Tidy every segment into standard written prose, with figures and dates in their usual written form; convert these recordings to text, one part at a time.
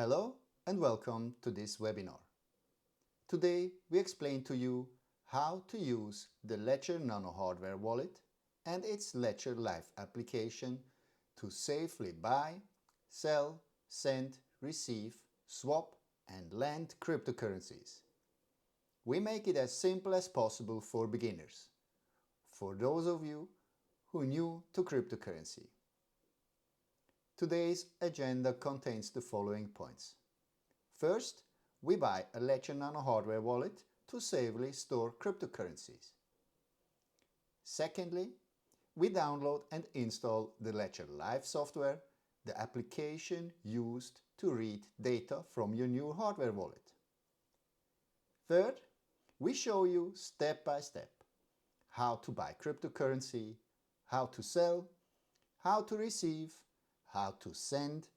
Hello and welcome to this webinar. Today we explain to you how to use the Ledger Nano hardware wallet and its Ledger Live application to safely buy, sell, send, receive, swap and lend cryptocurrencies. We make it as simple as possible for beginners, for those of you who are new to cryptocurrency. Today's agenda contains the following points. First, we buy a Ledger Nano hardware wallet to safely store cryptocurrencies. Secondly, we download and install the Ledger Live software, the application used to read data from your new hardware wallet. Third, we show you step by step how to buy cryptocurrency, how to sell, how to receive, how to send,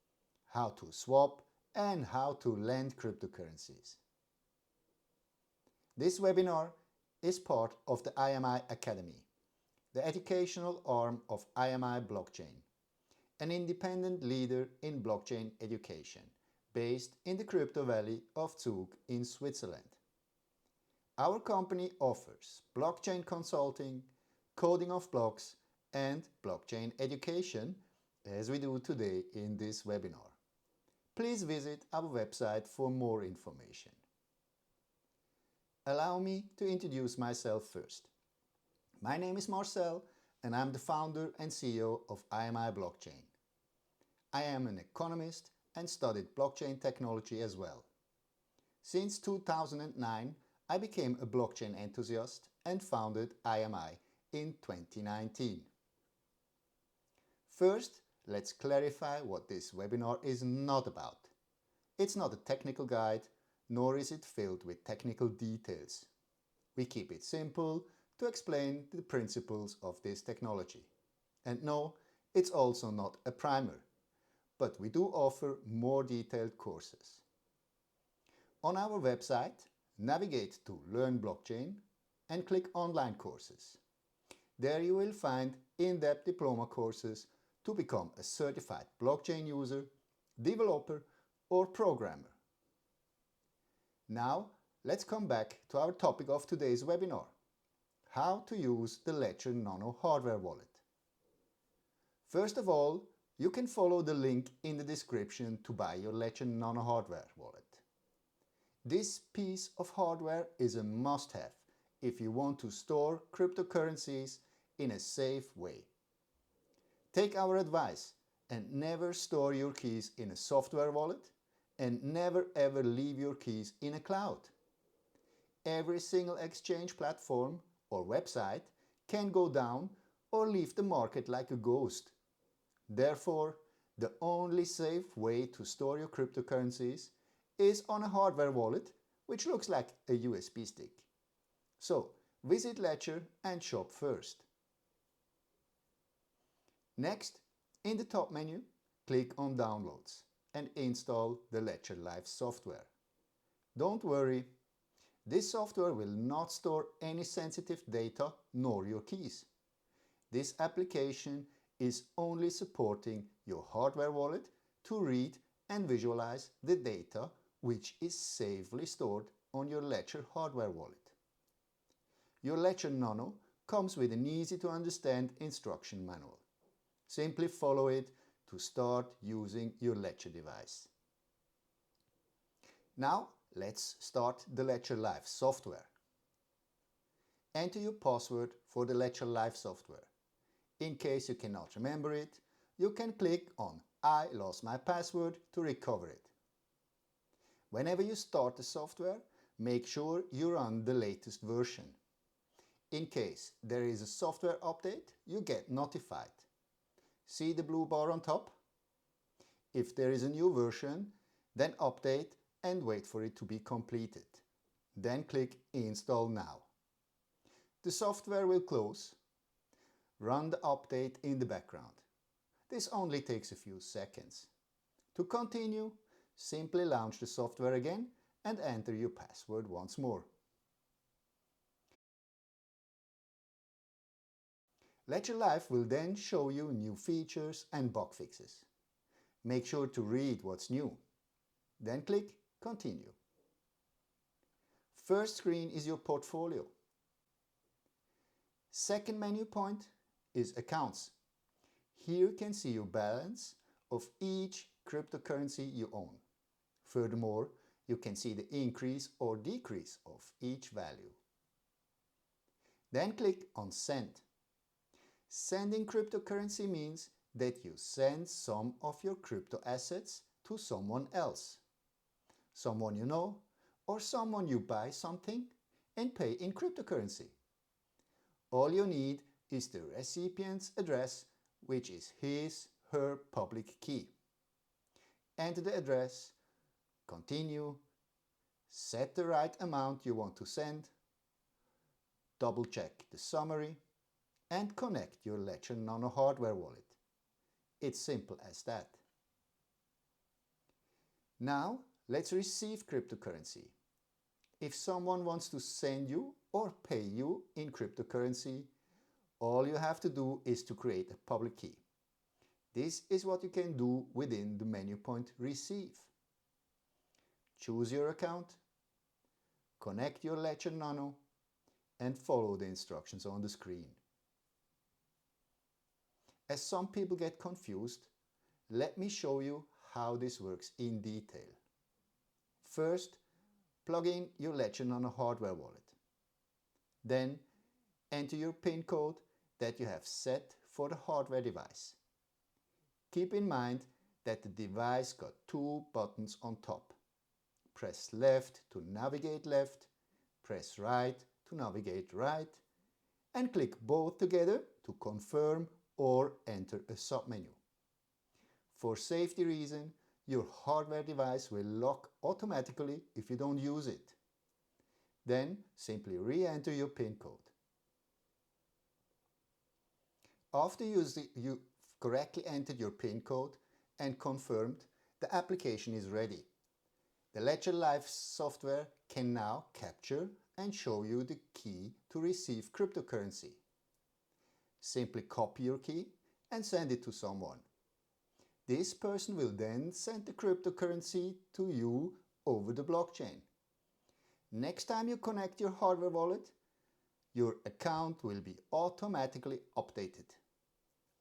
how to swap, and how to lend cryptocurrencies. This webinar is part of the IMI Academy, the educational arm of IMI Blockchain, an independent leader in blockchain education based in the crypto valley of Zug in Switzerland. Our company offers blockchain consulting, coding of blocks, and blockchain education, as we do today in this webinar. Please visit our website for more information. Allow me to introduce myself first. My name is Marcel and I'm the founder and CEO of IMI Blockchain. I am an economist and studied blockchain technology as well. Since 2009, I became a blockchain enthusiast and founded IMI in 2019. First, let's clarify what this webinar is not about. It's not a technical guide, nor is it filled with technical details. We keep it simple to explain the principles of this technology. And no, it's also not a primer, but we do offer more detailed courses. On our website, navigate to Learn Blockchain and click Online Courses. There you will find in-depth diploma courses to become a certified blockchain user, developer or programmer. Now let's come back to our topic of today's webinar, how to use the Ledger Nano hardware wallet. First of all, you can follow the link in the description to buy your Ledger Nano hardware wallet. This piece of hardware is a must-have if you want to store cryptocurrencies in a safe way. Take our advice and never store your keys in a software wallet and never ever leave your keys in a cloud. Every single exchange platform or website can go down or leave the market like a ghost. Therefore, the only safe way to store your cryptocurrencies is on a hardware wallet which looks like a USB stick. So, visit Ledger and shop first. Next, in the top menu, click on Downloads and install the Ledger Live software. Don't worry, this software will not store any sensitive data nor your keys. This application is only supporting your hardware wallet to read and visualize the data which is safely stored on your Ledger hardware wallet. Your Ledger Nano comes with an easy to understand instruction manual. Simply follow it to start using your Ledger device. Now let's start the Ledger Live software. Enter your password for the Ledger Live software. In case you cannot remember it, you can click on I lost my password to recover it. Whenever you start the software, make sure you run the latest version. In case there is a software update, you get notified. See the blue bar on top? If there is a new version, then update and wait for it to be completed. Then click Install Now. The software will close. Run the update in the background. This only takes a few seconds. To continue, simply launch the software again and enter your password once more. Ledger Live will then show you new features and bug fixes. Make sure to read what's new. Then click Continue. First screen is your portfolio. Second menu point is Accounts. Here you can see your balance of each cryptocurrency you own. Furthermore, you can see the increase or decrease of each value. Then click on Send. Sending cryptocurrency means that you send some of your crypto assets to someone else. Someone you know, or someone you buy something and pay in cryptocurrency. All you need is the recipient's address, which is his/her public key. Enter the address, continue, set the right amount you want to send, double check the summary, and connect your Ledger Nano hardware wallet. It's simple as that. Now let's receive cryptocurrency. If someone wants to send you or pay you in cryptocurrency, all you have to do is to create a public key. This is what you can do within the menu point Receive. Choose your account, connect your Ledger Nano, and follow the instructions on the screen. As some people get confused, let me show you how this works in detail. First, plug in your Ledger Nano hardware wallet. Then, enter your PIN code that you have set for the hardware device. Keep in mind that the device got two buttons on top. Press left to navigate left, press right to navigate right, and click both together to confirm or enter a submenu. For safety reason, your hardware device will lock automatically if you don't use it. Then simply re-enter your PIN code. After you've correctly entered your PIN code and confirmed, the application is ready. The Ledger Live software can now capture and show you the key to receive cryptocurrency. Simply copy your key and send it to someone. This person will then send the cryptocurrency to you over the blockchain. Next time you connect your hardware wallet, your account will be automatically updated.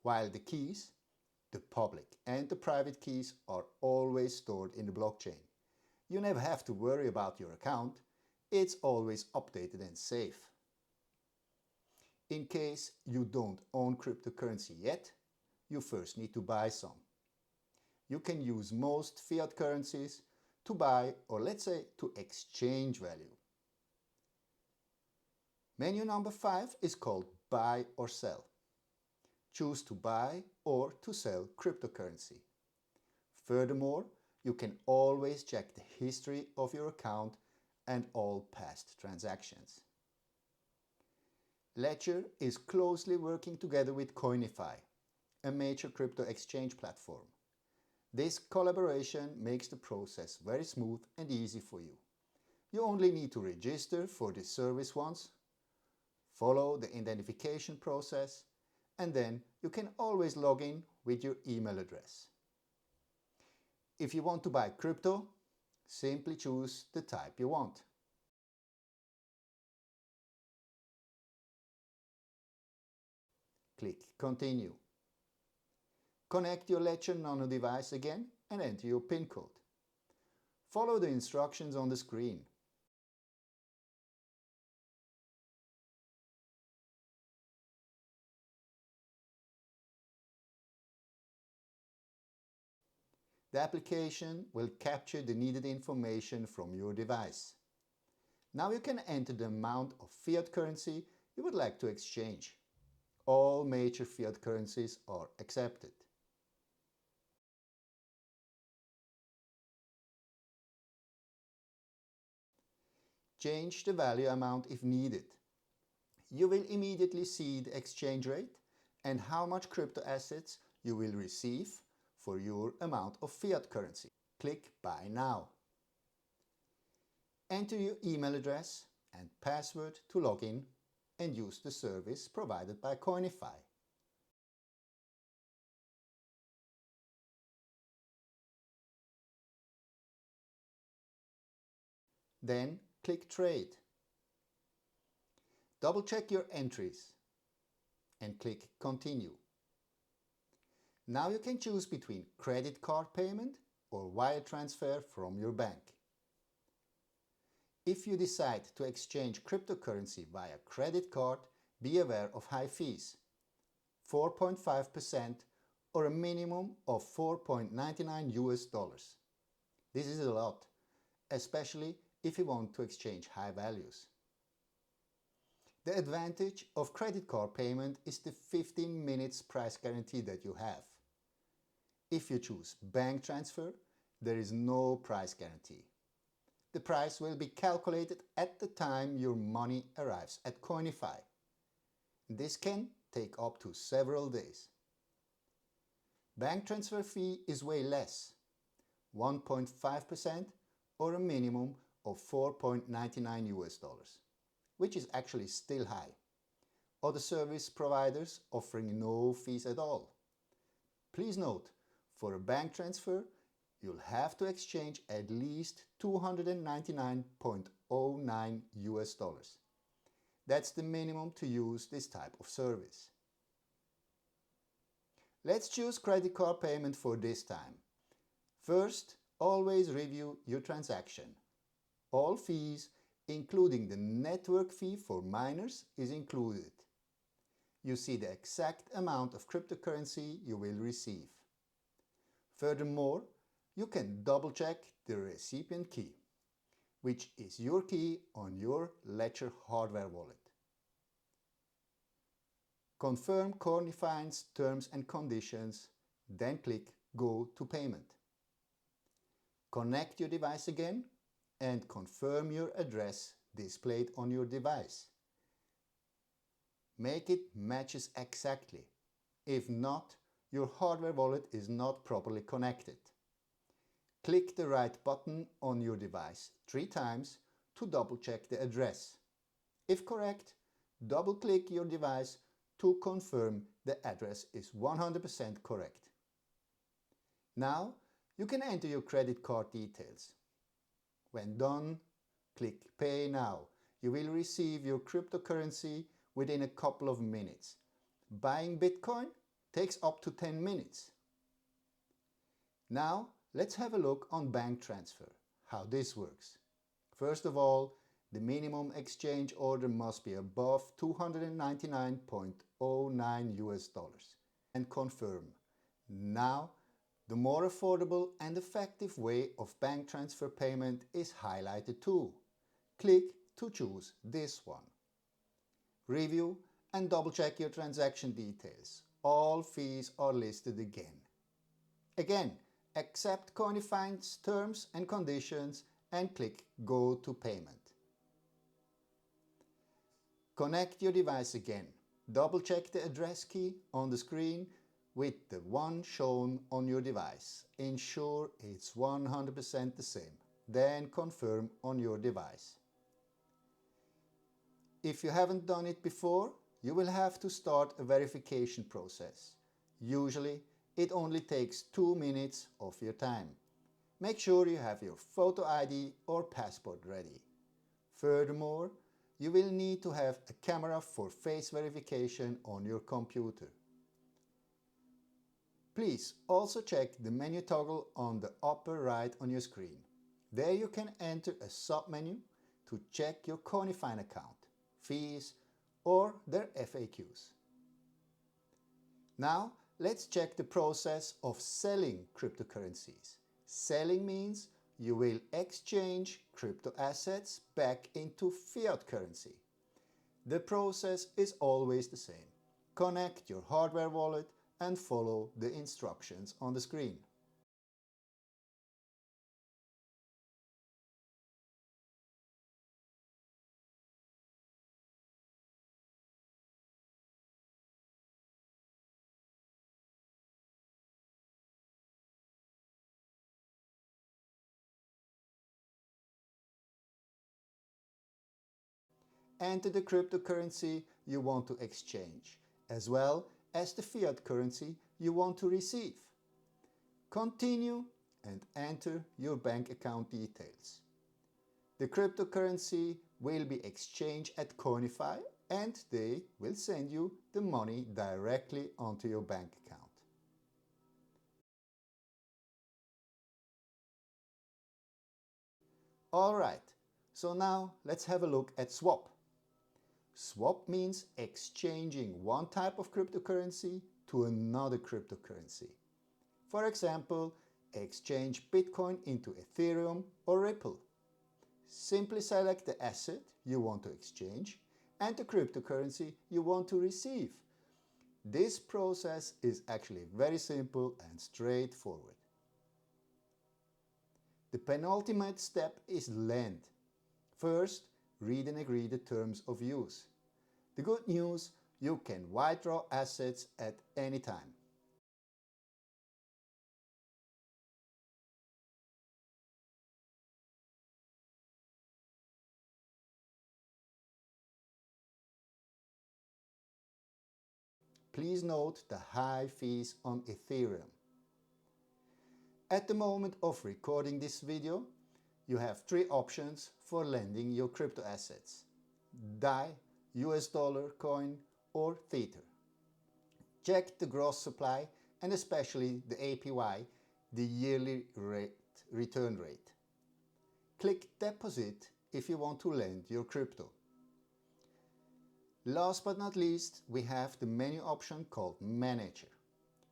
While the keys, the public and the private keys, are always stored in the blockchain. You never have to worry about your account. It's always updated and safe. In case you don't own cryptocurrency yet, you first need to buy some. You can use most fiat currencies to buy, or let's say to exchange value. Menu number 5 is called Buy or Sell. Choose to buy or to sell cryptocurrency. Furthermore, you can always check the history of your account and all past transactions. Ledger is closely working together with Coinify, a major crypto exchange platform. This collaboration makes the process very smooth and easy for you. You only need to register for this service once, follow the identification process, and then you can always log in with your email address. If you want to buy crypto, simply choose the type you want. Click Continue. Connect your Ledger Nano device again and enter your PIN code. Follow the instructions on the screen. The application will capture the needed information from your device. Now you can enter the amount of fiat currency you would like to exchange. All major fiat currencies are accepted. Change the value amount if needed. You will immediately see the exchange rate and how much crypto assets you will receive for your amount of fiat currency. Click Buy Now. Enter your email address and password to log in and use the service provided by Coinify. Then click Trade. Double check your entries and click Continue. Now you can choose between credit card payment or wire transfer from your bank. If you decide to exchange cryptocurrency via credit card, be aware of high fees, 4.5% or a minimum of $4.99. This is a lot, especially if you want to exchange high values. The advantage of credit card payment is the 15 minutes price guarantee that you have. If you choose bank transfer, there is no price guarantee. The price will be calculated at the time your money arrives at Coinify. This can take up to several days. Bank transfer fee is way less, 1.5% or a minimum of $4.99, which is actually still high. Other service providers offering no fees at all. Please note, for a bank transfer, you'll have to exchange at least $299.09. That's the minimum to use this type of service. Let's choose credit card payment for this time. First, always review your transaction. All fees, including the network fee for miners, is included. You see the exact amount of cryptocurrency you will receive. Furthermore, you can double-check the recipient key, which is your key on your Ledger hardware wallet. Confirm Coinify's terms and conditions, then click Go to Payment. Connect your device again and confirm your address displayed on your device. Make it matches exactly. If not, your hardware wallet is not properly connected. Click the right button on your device 3 times to double check the address. If correct, double click your device to confirm the address is 100% correct. Now you can enter your credit card details. When done, click Pay Now. You will receive your cryptocurrency within a couple of minutes. Buying Bitcoin takes up to 10 minutes. Now let's have a look on bank transfer, how this works. First of all, the minimum exchange order must be above $299.09 and confirm. Now, the more affordable and effective way of bank transfer payment is highlighted too. Click to choose this one. Review and double check your transaction details. All fees are listed again. Again, accept Coinify's terms and conditions and click Go to Payment. Connect your device again. Double check the address key on the screen with the one shown on your device. Ensure it's 100% the same. Then confirm on your device. If you haven't done it before, you will have to start a verification process. Usually, it only takes 2 minutes of your time. Make sure you have your photo ID or passport ready. Furthermore, you will need to have a camera for face verification on your computer. Please also check the menu toggle on the upper right on your screen. There you can enter a submenu to check your Coinify account, fees, or their FAQs. Now, let's check the process of selling cryptocurrencies. Selling means you will exchange crypto assets back into fiat currency. The process is always the same. Connect your hardware wallet and follow the instructions on the screen. Enter the cryptocurrency you want to exchange, as well as the fiat currency you want to receive. Continue and enter your bank account details. The cryptocurrency will be exchanged at Coinify and they will send you the money directly onto your bank account. Alright, so now let's have a look at swap. Swap means exchanging one type of cryptocurrency to another cryptocurrency. For example, exchange Bitcoin into Ethereum or Ripple. Simply select the asset you want to exchange and the cryptocurrency you want to receive. This process is actually very simple and straightforward. The penultimate step is lend. First, read and agree the terms of use. The good news, you can withdraw assets at any time. Please note the high fees on Ethereum. At the moment of recording this video, you have three options for lending your crypto assets: DAI, US dollar coin or Tether. Check the gross supply and especially the APY, the yearly return rate. Click deposit if you want to lend your crypto. Last but not least, we have the menu option called Manager.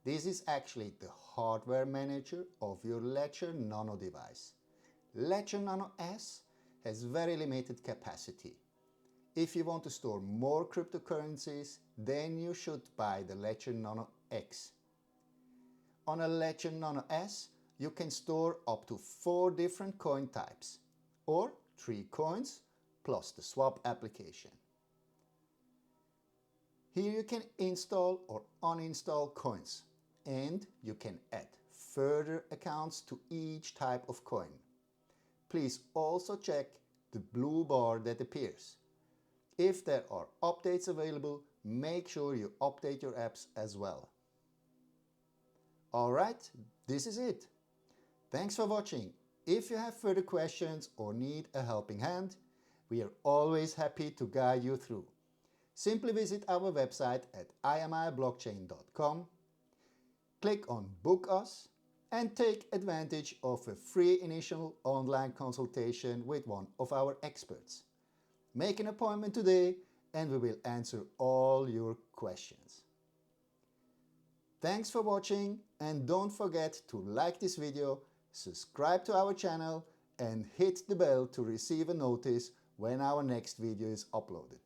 This is actually the hardware manager of your Ledger Nano device. Ledger Nano S has very limited capacity. If you want to store more cryptocurrencies, then you should buy the Ledger Nano X. On a Ledger Nano S, you can store up to 4 different coin types, or 3 coins plus the swap application. Here you can install or uninstall coins, and you can add further accounts to each type of coin. Please also check the blue bar that appears. If there are updates available, make sure you update your apps as well. Alright, this is it. Thanks for watching. If you have further questions or need a helping hand, we are always happy to guide you through. Simply visit our website at imiblockchain.com, click on Book Us, and take advantage of a free initial online consultation with one of our experts. Make an appointment today and we will answer all your questions. Thanks for watching and don't forget to like this video, subscribe to our channel and hit the bell to receive a notice when our next video is uploaded.